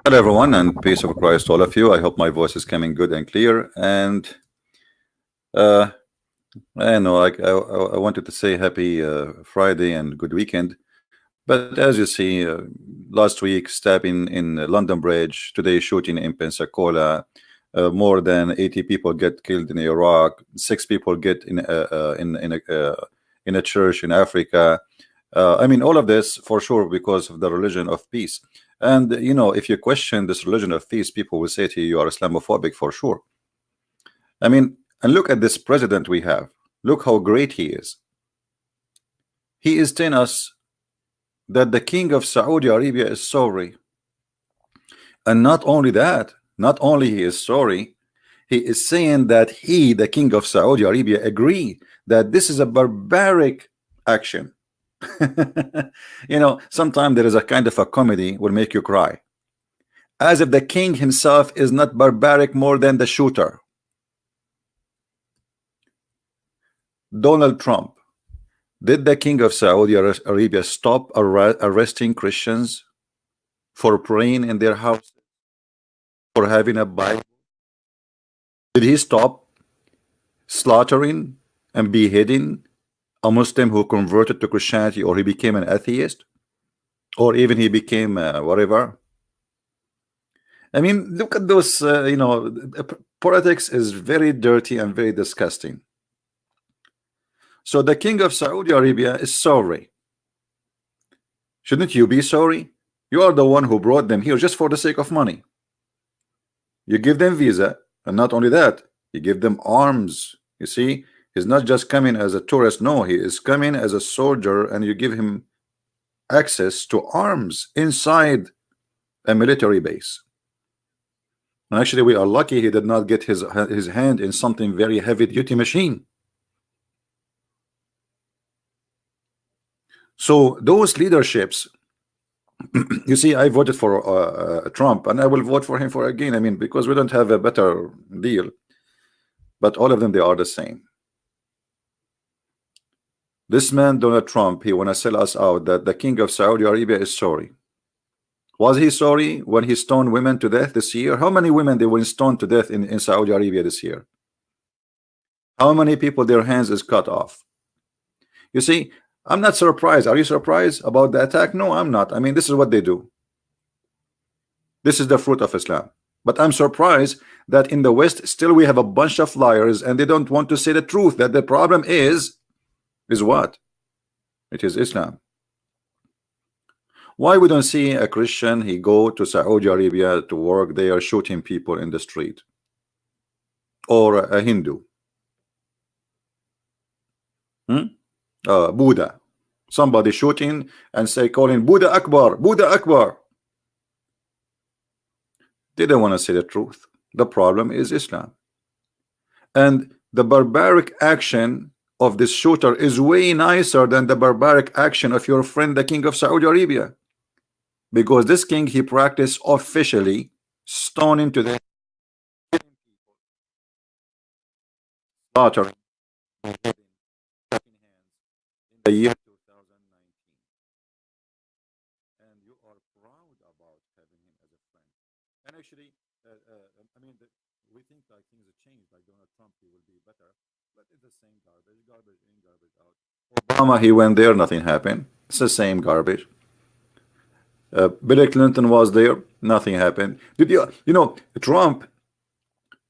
Hello, everyone, and peace of Christ, all of you. I hope my voice is coming good and clear. And uh, I know I wanted to say happy Friday and good weekend. But as you see, last week stabbing in London Bridge, today shooting in Pensacola, more than 80 people get killed in Iraq, 6 people get in a church in Africa. I mean, all of this for sure because of the religion of peace. And if you question this religion of peace, people will say to you, you are Islamophobic for sure. I mean, and look at this president we have. Look how great he is. He is telling us that the king of Saudi Arabia is sorry. And not only that, not only he is sorry, he is saying that he, the king of Saudi Arabia, agree that this is a barbaric action. Sometimes there is a kind of a comedy will make you cry, as if the king himself is not barbaric more than the shooter. Donald Trump, did the king of Saudi Arabia stop arresting Christians for praying in their house, for having a Bible? Did he stop slaughtering and beheading a Muslim who converted to Christianity, or he became an atheist, or even he became whatever? I mean, look at those. Politics is very dirty and very disgusting. So the king of Saudi Arabia is sorry. Shouldn't you be sorry? You are the one who brought them here just for the sake of money. You give them visa, and not only that, you give them arms. You see, he's not just coming as a tourist. No, he is coming as a soldier, and you give him access to arms inside a military base. And actually, we are lucky he did not get his hand in something very heavy-duty machine. So those leaderships, you see, I voted for Trump, and I will vote for him for again. I mean, because we don't have a better deal. But all of them, they are the same. This man, Donald Trump, he want to sell us out that the king of Saudi Arabia is sorry. Was he sorry when he stoned women to death this year? How many women they were stoned to death in Saudi Arabia this year? How many people their hands is cut off? You see, I'm not surprised. Are you surprised about the attack? No, I'm not. I mean, this is what they do. This is the fruit of Islam. But I'm surprised that in the West still we have a bunch of liars, and they don't want to say the truth, that the problem is what? It is Islam. Why we don't see a Christian, he go to Saudi Arabia to work there, shooting people in the street? Or a Hindu? Buddha, somebody shooting and say, calling Buddha Akbar, Buddha Akbar. They don't want to say the truth. The problem is Islam. And the barbaric action of this shooter is way nicer than the barbaric action of your friend, the king of Saudi Arabia. Because this king, he practiced officially stoning to the slaughtering in the year 2019. And you are proud about having him as a friend. And actually, I mean, we think like things have changed, like Donald Trump, he will be better, but it's the same garbage, garbage in, garbage out. Obama, he went there, nothing happened. It's the same garbage. Bill Clinton was there, nothing happened. Did Trump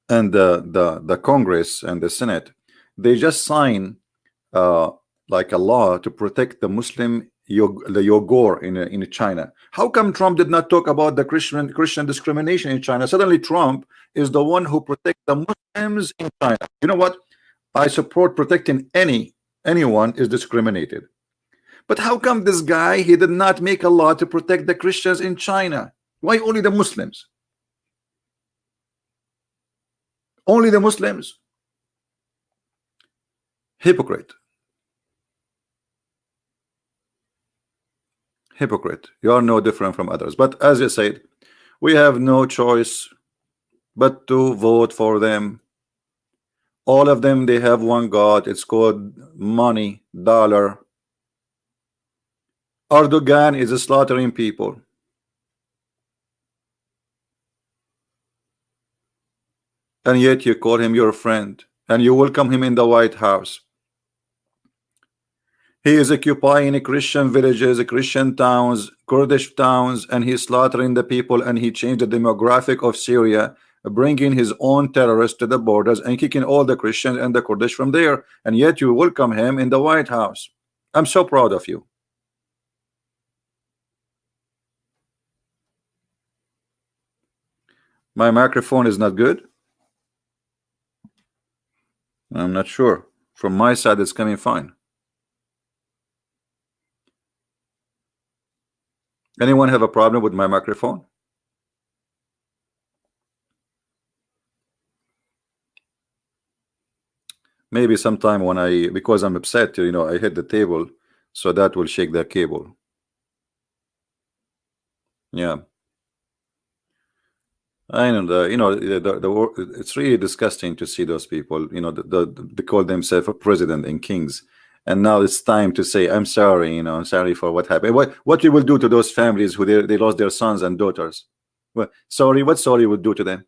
and the Congress and the Senate, they just signed like a law to protect the Muslim the Uyghur in China. How come Trump did not talk about the Christian discrimination in China? Suddenly Trump is the one who protects the Muslims in China. You know what? I support protecting anyone is discriminated. But how come this guy, he did not make a law to protect the Christians in China? Why only the Muslims? Only the Muslims? Hypocrite. Hypocrite. You are no different from others. But as you said, we have no choice but to vote for them. All of them, they have one God. It's called money, dollar. Erdogan is slaughtering people. and yet you call him your friend and you welcome him in the White House. He is occupying Christian villages, Christian towns, Kurdish towns, and he's slaughtering the people, and he changed the demographic of Syria, bringing his own terrorists to the borders and kicking all the Christians and the Kurdish from there, and yet you welcome him in the White House. I'm so proud of you. My microphone is not good. I'm not sure. From my side, it's coming fine. Anyone have a problem with my microphone? Maybe sometime when because I'm upset, you know, I hit the table, so that will shake the cable. Yeah. I know it's really disgusting to see those people, you know, they call themselves a president and kings, and now it's time to say I'm sorry, you know, I'm sorry for what happened. What you will do to those families who they lost their sons and daughters? Well, sorry, what sorry would do to them?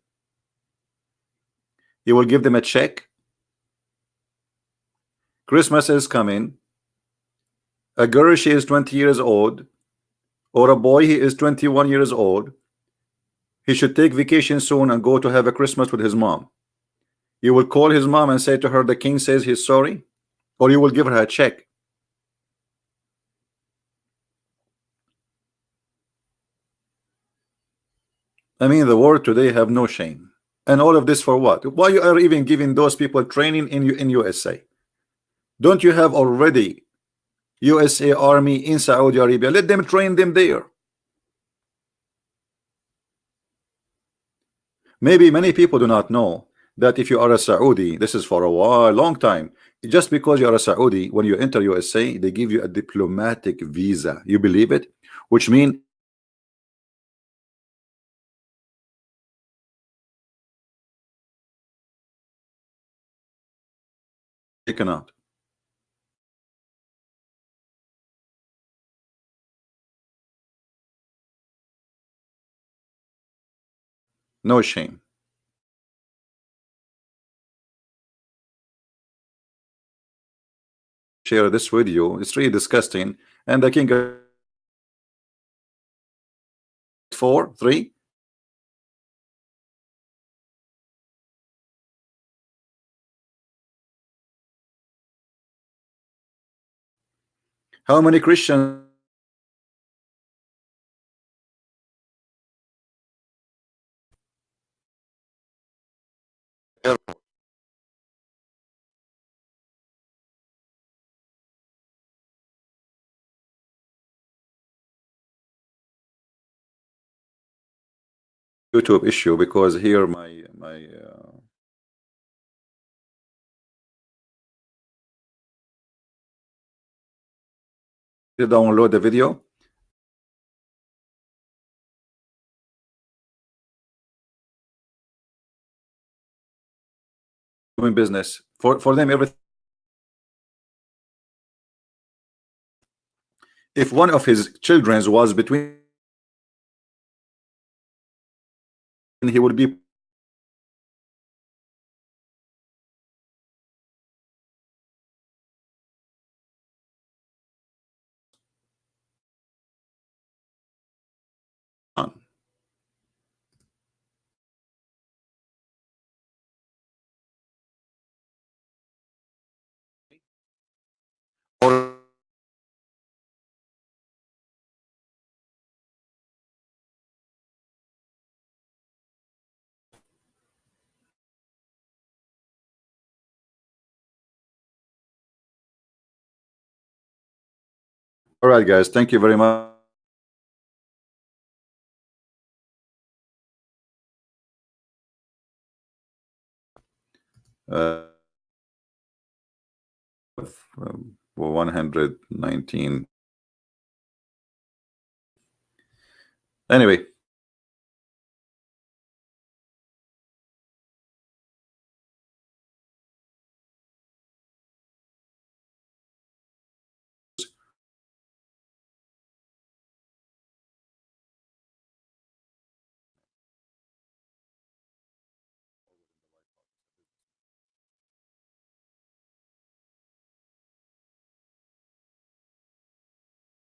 You will give them a check. Christmas is coming. A girl, she is 20 years old, or a boy, he is 21 years old. He should take vacation soon and go to have a Christmas with his mom. You will call his mom and say to her, the king says he's sorry, or you will give her a check. I mean, the world today have no shame. And all of this for what? Why you are even giving those people training in USA? Don't you have already USA Army in Saudi Arabia? Let them train them there. Maybe many people do not know that if you are a Saudi, this is for a while, long time. Just because you are a Saudi, when you enter USA, they give you a diplomatic visa. You believe it? Which means they cannot. No shame. Share this video. It's really disgusting. And the king 4, 3. How many Christians? YouTube issue because here my download the video. Doing business for them everything. If one of his children was between, he would be on. Or all right, guys, thank you very much. Uh, 119. Anyway,